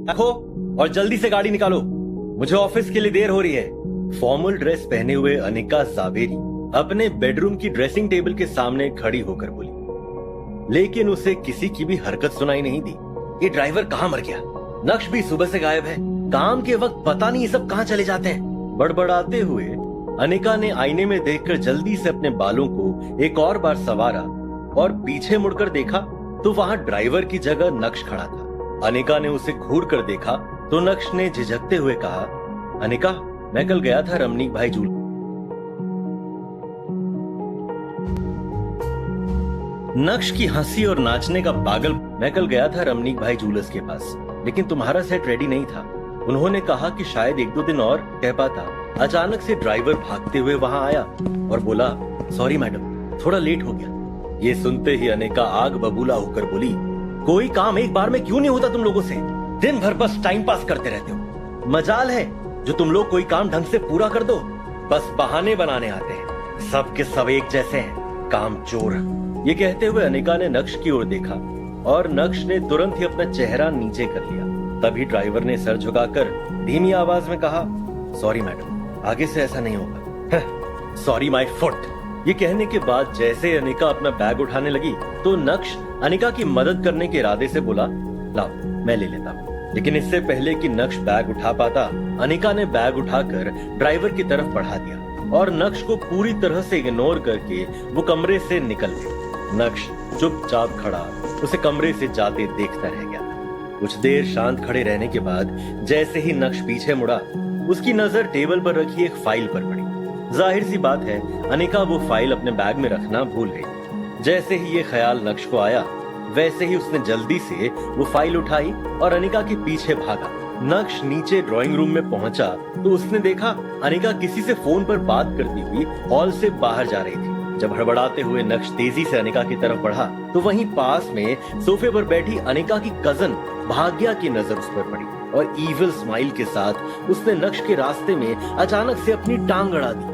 रखो और जल्दी से गाड़ी निकालो, मुझे ऑफिस के लिए देर हो रही है। फॉर्मल ड्रेस पहने हुए अनिका जावेरी अपने बेडरूम की ड्रेसिंग टेबल के सामने खड़ी होकर बोली, लेकिन उसे किसी की भी हरकत सुनाई नहीं दी। ये ड्राइवर कहाँ मर गया? नक्श भी सुबह से गायब है। काम के वक्त पता नहीं ये सब कहाँ चले जाते हैं। बड़बड़ाते हुए अनिका ने आईने में देखकर जल्दी से अपने बालों को एक और बार संवारा और पीछे मुड़कर देखा तो वहां ड्राइवर की जगह नक्श खड़ा था। अनिका ने उसे घूर कर देखा तो नक्श ने झिझकते हुए कहा, अनिका, मैं कल गया था रमनीक भाई जूल। नक्श की हंसी और नाचने का पागल, मैं कल गया था रमनीक भाई जूलर्स के पास, लेकिन तुम्हारा सेट रेडी नहीं था। उन्होंने कहा कि शायद 1-2 दिन और कह पाता। अचानक से ड्राइवर भागते हुए वहां आया और बोला, सॉरी मैडम, थोड़ा लेट हो गया। ये सुनते ही अनिका आग बबूला होकर बोली, कोई काम एक बार में क्यों नहीं होता तुम लोगों से? दिन भर बस टाइम पास करते रहते हो। मजाल है जो तुम लोग कोई काम ढंग से पूरा कर दो, बस बहाने बनाने आते हैं। सब के सब एक जैसे हैं, काम चोर। ये कहते हुए अनिका ने नक्श की ओर देखा और नक्श ने तुरंत ही अपना चेहरा नीचे कर लिया। तभी ड्राइवर ने सर झुकाकर धीमी आवाज में कहा, सॉरी मैडम, आगे से ऐसा नहीं होगा। Sorry my foot. ये कहने के बाद जैसे अनिका अपना बैग उठाने लगी तो नक्श अनिका की मदद करने के इरादे से बोला, लाओ मैं ले लेता हूँ। लेकिन इससे पहले कि नक्श बैग उठा पाता, अनिका ने बैग उठाकर ड्राइवर की तरफ बढ़ा दिया और नक्श को पूरी तरह से इग्नोर करके वो कमरे से निकल गई। नक्श चुपचाप खड़ा उसे कमरे से जाते देखता रह गया। कुछ देर शांत खड़े रहने के बाद जैसे ही नक्श पीछे मुड़ा, उसकी नजर टेबल पर रखी एक फाइल पर पड़ी। जाहिर सी बात है, अनिका वो फाइल अपने बैग में रखना भूल गई। जैसे ही ये ख्याल नक्श को आया, वैसे ही उसने जल्दी से वो फाइल उठाई और अनिका के पीछे भागा। नक्श नीचे ड्राइंग रूम में पहुंचा तो उसने देखा अनिका किसी से फोन पर बात करती हुई हॉल से बाहर जा रही थी। जब हड़बड़ाते हुए नक्श तेजी से अनिका की तरफ बढ़ा तो वहीं पास में सोफे पर बैठी अनिका की कजन भाग्या की नजर उस पर पड़ी और ईविल स्माइल के साथ उसने नक्श के रास्ते में अचानक से अपनी टांग अड़ा दी।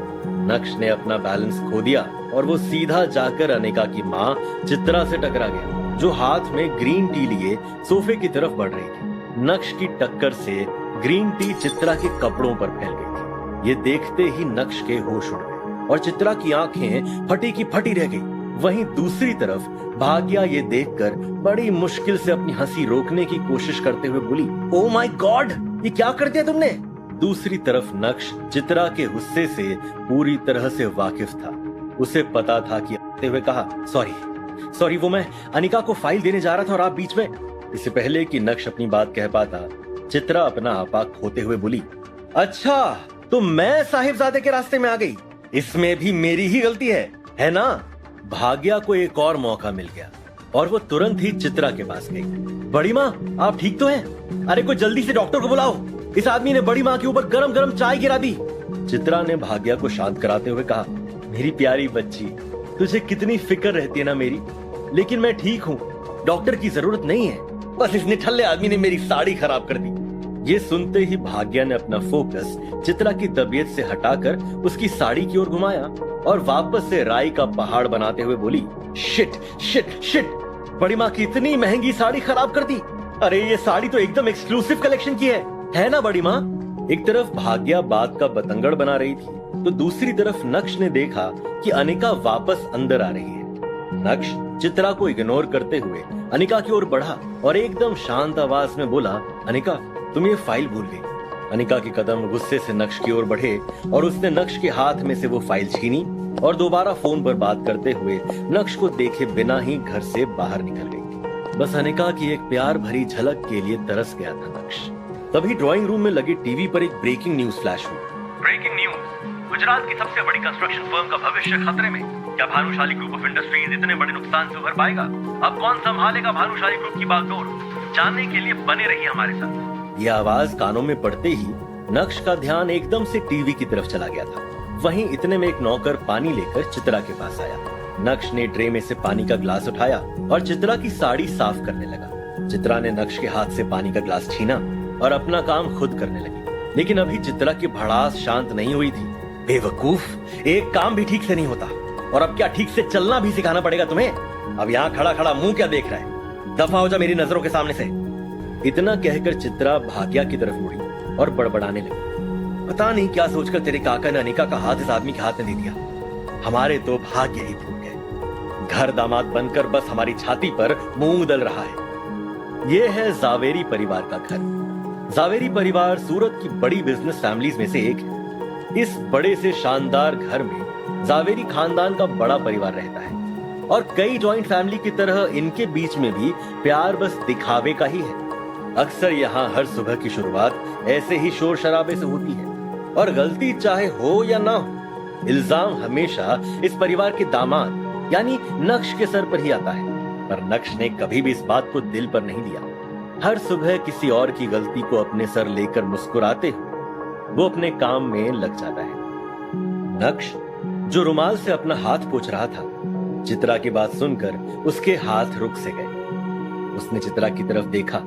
नक्श ने अपना बैलेंस खो दिया और वो सीधा जाकर अनिका की माँ चित्रा से टकरा गया, जो हाथ में ग्रीन टी लिए सोफे की तरफ बढ़ रही थी। नक्श की टक्कर से ग्रीन टी चित्रा के कपड़ों पर फैल गई थी। ये देखते ही नक्श के होश उड़ गए और चित्रा की आंखें फटी की फटी रह गई। वहीं दूसरी तरफ भाग्या ये देखकर बड़ी मुश्किल से अपनी हंसी रोकने की कोशिश करते हुए बोली, ओह माय गॉड, ये क्या कर दिया तुमने? दूसरी तरफ नक्श चित्रा के गुस्से से पूरी तरह से वाकिफ था। उसे पता था कि आते हुए कहा, सॉरी, वो मैं अनिका को फाइल देने जा रहा था और आप बीच में। इससे पहले कि नक्श अपनी बात कह पाता, चित्रा अपना आपा खोते हुए बोली, अच्छा तो मैं साहिबजादे के रास्ते में आ गई, इसमें भी मेरी ही गलती है ना? भाग्या को एक और मौका मिल गया और वो तुरंत ही चित्रा के पास गई। बड़ी माँ, आप ठीक तो हैं? अरे कोई जल्दी से डॉक्टर को बुलाओ, इस आदमी ने बड़ी माँ के ऊपर गरम गरम चाय गिरा दी। चित्रा ने भाग्या को शांत कराते हुए कहा, मेरी प्यारी बच्ची, तुझे कितनी फिक्र रहती है ना मेरी, लेकिन मैं ठीक हूँ, डॉक्टर की जरूरत नहीं है, बस इस निठल्ले आदमी ने मेरी साड़ी खराब कर दी। ये सुनते ही भाग्या ने अपना फोकस चित्रा की तबीयत से हटाकर उसकी साड़ी की ओर घुमाया और वापस से राई का पहाड़ बनाते हुए बोली, शिट, बड़ी माँ की इतनी महंगी साड़ी खराब कर दी। अरे ये साड़ी तो एकदम एक्सक्लूसिव कलेक्शन की है ना बड़ी माँ? एक तरफ भाग्या बात का बतंगड़ बना रही थी तो दूसरी तरफ नक्श ने देखा कि अनिका वापस अंदर आ रही है। नक्श चित्रा को इग्नोर करते हुए अनिका की ओर बढ़ा और एकदम शांत आवाज में बोला, अनिका, तुम ये फाइल भूल गई। अनिका के कदम गुस्से से नक्श की ओर बढ़े और उसने नक्श के हाथ में से वो फाइल छीनी और दोबारा फोन पर बात करते हुए नक्श को देखे बिना ही घर से बाहर निकल गई। बस अनिका की एक प्यार भरी झलक के लिए तरस गया था नक्श। तभी ड्राइंग रूम में लगी टीवी पर एक ब्रेकिंग न्यूज फ्लैश हुई। ब्रेकिंग न्यूज, गुजरात की सबसे बड़ी कंस्ट्रक्शन फर्म का भविष्य खतरे में। क्या भानुशाली ग्रुप ऑफ इंडस्ट्रीज इतने बड़े नुकसान से उभर पाएगा? अब कौन संभालेगा भानुशाली ग्रुप की बागडोर? जानने के लिए बने रहिए हमारे साथ। यह आवाज कानों में पड़ते ही नक्श का ध्यान एकदम से टीवी की तरफ चला गया था। वहीं इतने में एक नौकर पानी लेकर चित्रा के पास आया। नक्श ने ट्रे में से पानी का ग्लास उठाया और चित्रा की साड़ी साफ करने लगा। चित्रा ने नक्श के हाथ से पानी का ग्लास छीना और अपना काम खुद करने लगी। लेकिन अभी चित्रा की भड़ास शांत नहीं हुई थी। बेवकूफ, एक काम भी ठीक से नहीं होता और अब क्या ठीक से चलना भी सिखाना पड़ेगा तुम्हें? अब यहाँ खड़ा खड़ा मुंह क्या देख रहा है? दफा हो जा मेरी नजरों के सामने से। इतना कहकर चित्रा भाग्या की तरफ मुड़ी और बड़बड़ाने लगी। पता नहीं क्या सोचकर तेरे काका ने अनिका का हाथ इस आदमी के हाथ में दे दिया। हमारे तो भाग्य ही फूट गए। घर दामाद बनकर बस हमारी छाती पर मूंग दल रहा है। यह है जावेरी परिवार का घर। जावेरी परिवार सूरत की बड़ी बिजनेस फैमिलीज में से एक है। इस बड़े से शानदार घर में जावेरी खानदान का बड़ा परिवार रहता है और कई जॉइंट फैमिली की तरह इनके बीच में भी प्यार बस दिखावे का ही है। अक्सर यहाँ हर सुबह की शुरुआत ऐसे ही शोर शराबे से होती है और गलती चाहे हो या ना हो, इल्जाम हमेशा इस परिवार के दामाद यानी नक्श के सर पर ही आता है। पर नक्श ने कभी भी इस बात को दिल पर नहीं लिया। हर सुबह किसी और की गलती को अपने सर लेकर मुस्कुराते हुए वो अपने काम में लग जाता है। नक्श जो रुमाल से अपना हाथ पोंछ रहा था, चित्रा की बात सुनकर उसके हाथ रुक से गए। उसने चित्रा की तरफ देखा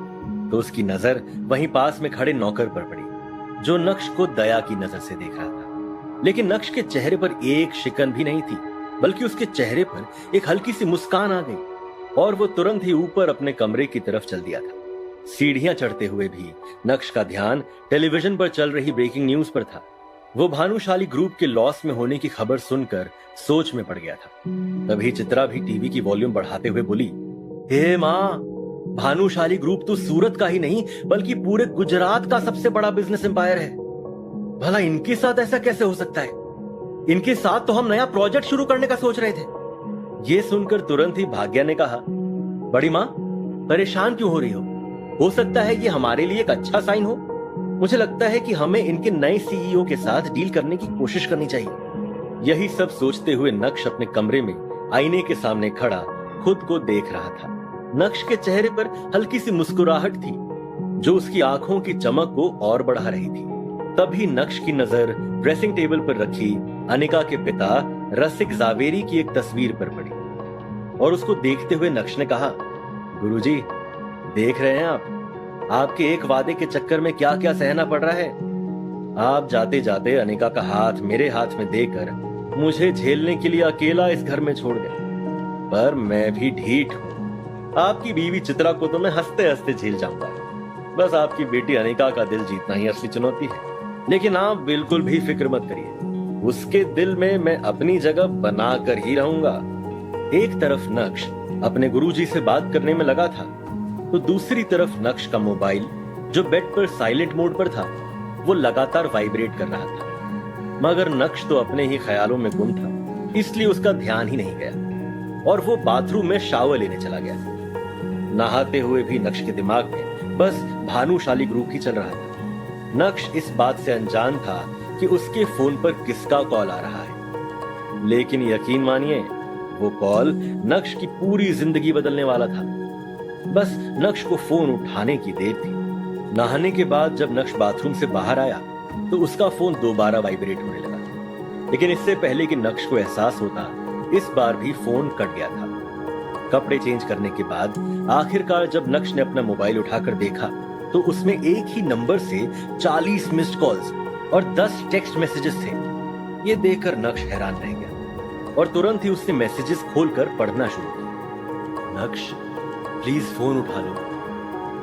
तो उसकी नजर वहीं पास में खड़े नौकर पर पड़ी जो नक्श को दया की नजर से देख रहा था। लेकिन नक्श के चेहरे पर एक शिकन भी नहीं थी, बल्कि उसके चेहरे पर एक हल्की सी मुस्कान आ गई और वो तुरंत ही ऊपर अपने कमरे की तरफ चल दिया था। सीढ़ियां चढ़ते हुए भी नक्श का ध्यान टेलीविजन पर चल रही ब्रेकिंग न्यूज पर था। वो भानुशाली ग्रुप के लॉस में होने की खबर सुनकर सोच में पड़ गया था। तभी चित्रा भी टीवी की वॉल्यूम बढ़ाते हुए बोली, हे माँ, भानुशाली ग्रुप तो सूरत का ही नहीं बल्कि पूरे गुजरात का सबसे बड़ा बिजनेस एम्पायर है। भला इनके साथ ऐसा कैसे हो सकता है? इनके साथ तो हम नया प्रोजेक्ट शुरू करने का सोच रहे थे। ये सुनकर तुरंत ही भाग्या ने कहा, बड़ी माँ परेशान क्यों हो रही हो सकता है ये हमारे लिए एक अच्छा साइन हो। मुझे लगता है कि हमें इनके नए सीईओ के साथ डील करने की कोशिश करनी चाहिए। यही सब सोचते हुए नक्श अपने कमरे में आईने के सामने खड़ा खुद को देख रहा था। नक्श के चेहरे पर हल्की सी मुस्कुराहट थी जो उसकी आंखों की चमक को और बढ़ा रही थी। तभी नक्श की नजर ड्रेसिंग टेबल पर रखी अनिका के पिता रसिक जावेरी की एक तस्वीर पर पड़ी और उसको देखते हुए नक्श ने कहा, गुरुजी देख रहे हैं आपके एक वादे के चक्कर में क्या क्या सहना पड़ रहा है। आप जाते जाते अनिका का हाथ मेरे हाथ में देकर मुझे झेलने के लिए अकेला इस घर में छोड़ गए। पर मैं भी ढीठ हूं। आपकी बीवी चित्रा को तो मैं हंसते हंसते झेल जाऊंगा। बस आपकी बेटी अनिका का दिल जीतना ही असली चुनौती है। लेकिन आप बिल्कुल भी फिक्र मत करिए, उसके दिल में मैं अपनी जगह बना कर ही रहूंगा। एक तरफ नक्श अपने गुरुजी से बात करने में लगा था तो दूसरी तरफ नक्श का मोबाइल जो बेड पर साइलेंट मोड पर था वो लगातार वाइब्रेट कर रहा था। मगर नक्श तो अपने ही ख्यालों में गुम था, इसलिए उसका ध्यान ही नहीं गया और वो बाथरूम में शावर लेने चला गया। नहाते हुए भी नक्श के दिमाग में बस भानुशाली ग्रुप ही चल रहा था। नक्श इस बात से अनजान था कि उसके फोन पर किसका कॉल आ रहा है। लेकिन यकीन मानिए वो कॉल नक्श की पूरी जिंदगी बदलने वाला था। बस नक्श को फोन उठाने की देर थी। नहाने के बाद जब नक्श बाथरूम से बाहर आया तो उसका फोन दोबारा वाइब्रेट होने लगा। लेकिन इससे पहले कि नक्श को एहसास होता, इस बार भी फोन कट गया था। कपड़े चेंज करने के बाद आखिरकार जब नक्श ने अपना मोबाइल उठाकर देखा तो उसमें एक ही नंबर से 40 मिस्ड कॉल्स और 10 टेक्स्ट मैसेजेस थे। ये देखकर नक्श हैरान रह गया और तुरंत ही उसने मैसेजेस खोलकर पढ़ना शुरू किया। नक्श प्लीज फोन उठा लो।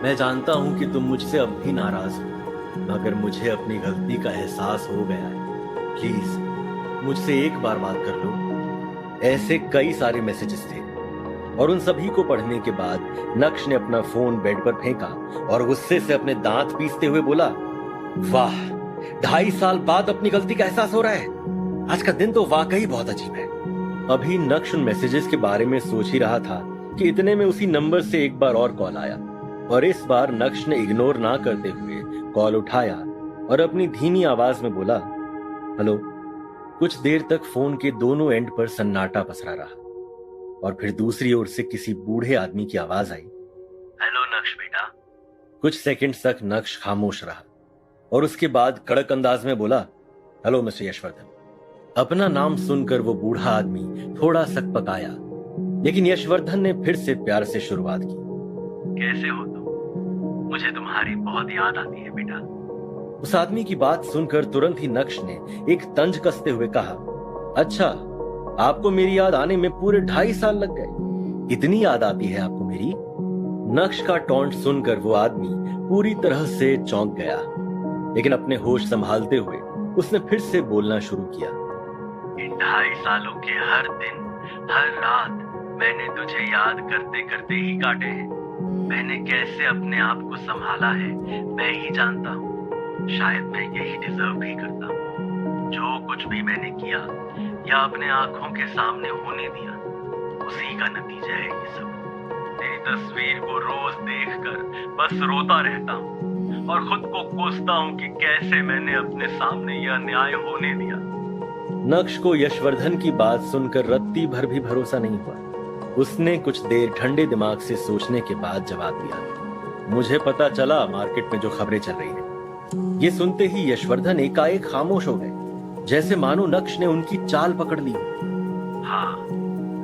मैं जानता हूं कि तुम मुझसे अब भी नाराज हो, मगर मुझे अपनी गलती का एहसास हो गया है। प्लीज मुझसे एक बार बात कर लो। ऐसे कई सारे मैसेजेस थे और उन सभी को पढ़ने के बाद नक्श ने अपना फोन बेड पर फेंका और गुस्से से अपने दांत पीसते हुए बोला, वाह, 2.5 साल बाद अपनी गलती का एहसास हो रहा है। आज का दिन तो वाकई बहुत अजीब है। अभी नक्श उन मैसेजेस के बारे में सोच ही रहा था कि इतने में उसी नंबर से एक बार और कॉल आया और इस बार नक्श ने इग्नोर ना करते हुए कॉल उठाया और अपनी धीमी आवाज में बोला, हेलो। कुछ देर तक फोन के दोनों एंड पर सन्नाटा पसरा रहा और फिर दूसरी ओर से किसी बूढ़े आदमी की आवाज आई, हेलो नक्श बेटा। कुछ सेकंड्स तक नक्श खामोश रहा और उसके बाद कड़क अंदाज में बोला, हेलो मिस्टर यशवर्धन। अपना नाम सुनकर वो बूढ़ा आदमी थोड़ा सकपकाया, लेकिन यशवर्धन ने फिर से प्यार से शुरुआत की, कैसे हो तुम? मुझे तुम्हारी बहुत याद आती है बेटा। उस आदमी की बात सुनकर तुरंत ही नक्श ने एक तंज कसते हुए कहा, अच्छा, आपको मेरी याद आने में पूरे 2.5 साल लग गए। इतनी याद आती है आपको मेरी? नक्श का टॉन्ट सुनकर वो आदमी पूरी तरह से चौंक गया, लेकिन अपने होश संभालते हुए उसने फिर से बोलना शुरू किया। इन 2.5 सालों के हर दिन, हर रात मैंने तुझे याद करते करते ही काटे हैं। मैंने कैसे अपने आप को संभाला है मैं ही जानता हूँ। शायद मैं यही डिजर्व भी करता हूँ। जो कुछ भी मैंने किया या अपने आंखों के सामने होने दिया, उसी का नतीजा है ये सब। तेरी तस्वीर को रोज देखकर बस रोता रहता हूँ और खुद को कोसता हूँ कि कैसे मैंने अपने सामने यह अन्याय होने दिया। नक्श को यशवर्धन की बात सुनकर रत्ती भर भी भरोसा नहीं हुआ। उसने कुछ देर ठंडे दिमाग से सोचने के बाद जवाब दिया, मुझे पता चला मार्केट में जो खबरें चल रही हैं। ये सुनते ही यशवर्धन एकाएक खामोश हो गए, जैसे मानो नक्श ने उनकी चाल पकड़ ली। हाँ,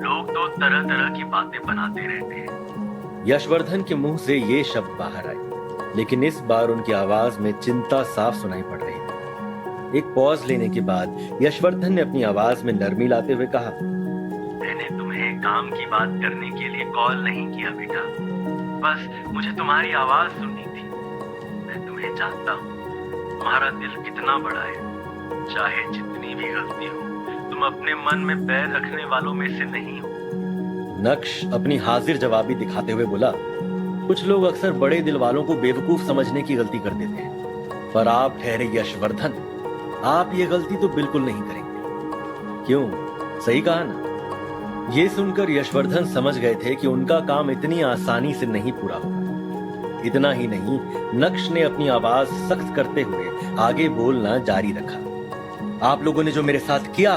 लोग तो तरह तरह की बातें बनाते रहते हैं। यशवर्धन के मुंह से ये शब्द बाहर आए, लेकिन इस बार उनकी आवाज में चिंता साफ सुनाई पड़ रही थी। एक पॉज लेने के बाद यशवर्धन ने अपनी आवाज में नरमी लाते हुए कहा, मैंने तुम्हें काम की बात करने के लिए कॉल नहीं किया बेटा, बस मुझे तुम्हारी आवाज सुननी थी। मैं तुम्हें जानता हूँ, तुम्हारा दिल कितना बड़ा है। चाहे जितनी भी गलती हो, तुम अपने मन में बैर रखने वालों में से नहीं हो। नक्श अपनी हाजिर जवाबी दिखाते हुए बोला, कुछ लोग अक्सर बड़े दिल वालों को बेवकूफ समझने की गलती कर देते हैं, पर आप ठहरे यशवर्धन, आप ये गलती तो बिल्कुल नहीं करेंगे। क्यों? सही कहा ना? ये सुनकर यशवर्धन समझ गए थे कि उनका काम इतनी आसानी से नहीं पूरा होगा। इतना ही नहीं, नक्श ने अपनी आवाज सख्त करते हुए आगे बोलना जारी रखा। आप लोगों ने जो मेरे साथ किया,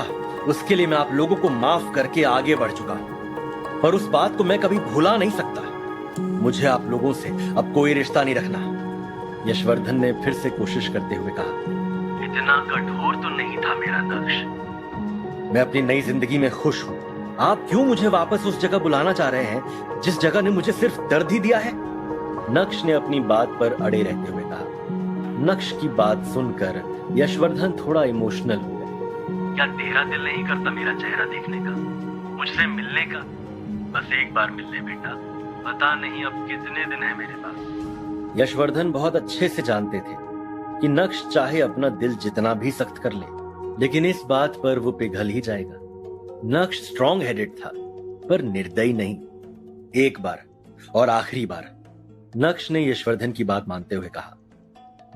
उसके लिए मैं आप लोगों को माफ करके आगे बढ़ चुका हूं, पर उस बात को मैं कभी भुला नहीं सकता। मुझे आप लोगों से अब कोई रिश्ता नहीं रखना। यशवर्धन ने फिर से कोशिश करते हुए कहा, इतना कठोर तो नहीं था मेरा नक्श। मैं अपनी नई जिंदगी में खुश हूं। आप क्यों मुझे वापस उस जगह बुलाना चाह रहे हैं जिस जगह ने मुझे सिर्फ दर्द ही दिया है? नक्श ने अपनी बात पर अड़े रहते हुए कहा। नक्श की बात सुनकर यशवर्धन थोड़ा इमोशनल हो गया। क्या तेरा दिल नहीं करता मेरा चेहरा देखने का, मुझसे मिलने का? बस एक बार मिल ले बेटा, पता नहीं अब कितने दिन है मेरे पास। यशवर्धन बहुत अच्छे से जानते थे कि नक्श चाहे अपना दिल जितना भी सख्त कर ले, लेकिन इस बात पर वो पिघल ही जाएगा। नक्श स्ट्रॉन्ग हेडेड था, पर निर्दयी नहीं। एक बार और आखिरी बार नक्श ने यशवर्धन की बात मानते हुए कहा।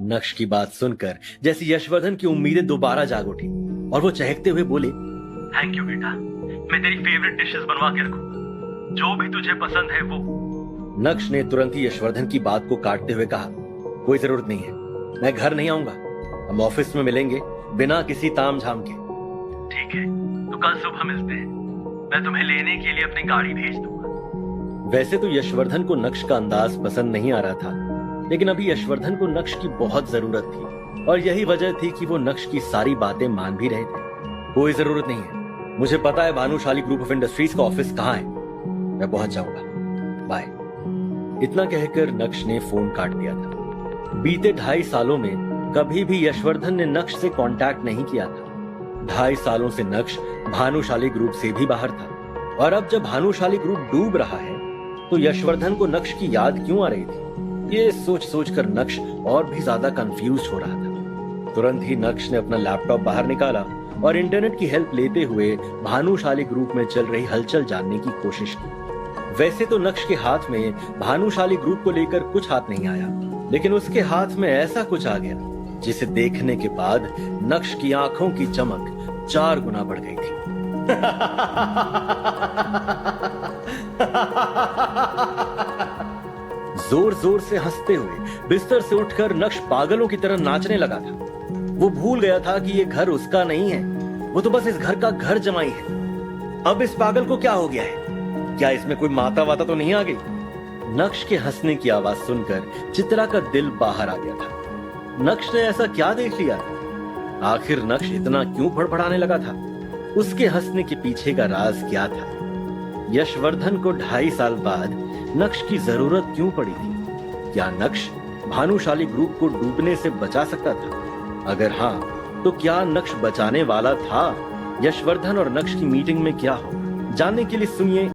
नक्श की बात सुनकर जैसे यशवर्धन की उम्मीदें दोबारा जाग उठी और वो चहकते हुए बोले, थैंक यू बेटा, मैं तेरी फेवरेट डिशेस बनवा के रखूंगा, जो भी तुझे पसंद है वो। नक्श ने तुरंत ही यशवर्धन की बात को काटते हुए कहा, कोई जरूरत नहीं है, मैं घर नहीं आऊंगा, हम ऑफिस में मिलेंगे बिना किसी ताम झाम के। ठीक है, तो कल सुबह मिलते हैं। मैं तुम्हें लेने के लिए अपनी गाड़ी भेज दूंगा। वैसे तो यशवर्धन को नक्श का अंदाज पसंद नहीं आ रहा था, लेकिन अभी यशवर्धन को नक्श की बहुत जरूरत थी और यही वजह थी कि वो नक्श की सारी बातें मान भी रहे थे। कोई जरूरत नहीं है, मुझे पता है भानुशाली ग्रुप ऑफ इंडस्ट्रीज का ऑफिस कहाँ है, मैं पहुंच जाऊंगा, बाय। इतना कहकर नक्श ने फोन काट दिया था। बीते 2.5 सालों में कभी भी यशवर्धन ने नक्श से कांटेक्ट नहीं किया था। 2.5 सालों से नक्श भानुशाली ग्रुप से भी बाहर था, और अब जब भानुशाली ग्रुप डूब रहा है तो यशवर्धन को नक्श की याद क्यों आ रही थी? ये सोच सोचकर नक्श और भी ज्यादा कंफ्यूज हो रहा था। तुरंत ही नक्श ने अपना लैपटॉप बाहर निकाला और इंटरनेट की हेल्प लेते हुए भानुशाली ग्रुप में चल रही हलचल जानने की कोशिश की। वैसे तो नक्श के हाथ में भानुशाली ग्रुप को लेकर कुछ हाथ नहीं आया, लेकिन उसके हाथ में ऐसा कुछ आ गया जिसे देखने के बाद नक्श की आंखों की चमक 4 गुना बढ़ गई थी। जोर जोर से हंसते हुए बिस्तर से उठकर नक्श पागलों की तरह नाचने लगा था। वो भूल गया था कि ये घर उसका नहीं है, वो तो बस इस घर का घर जमाई है। अब इस पागल को क्या हो गया है? क्या इसमें कोई माता वाता तो नहीं आ गई? नक्श के हंसने की आवाज सुनकर चित्रा का दिल बाहर आ गया था। नक्श ने ऐसा क्या देख लिया? आखिर नक्श इतना क्यों फड़फड़ाने लगा था? उसके हंसने के पीछे का राज क्या था? यशवर्धन को 2.5 साल बाद नक्श की जरूरत क्यों पड़ी थी? क्या नक्श भानुशाली ग्रुप को डूबने से बचा सकता था? अगर हाँ, तो क्या नक्श बचाने वाला था? यशवर्धन और नक्श की मीटिंग में क्या हो, जानने के लिए सुनिए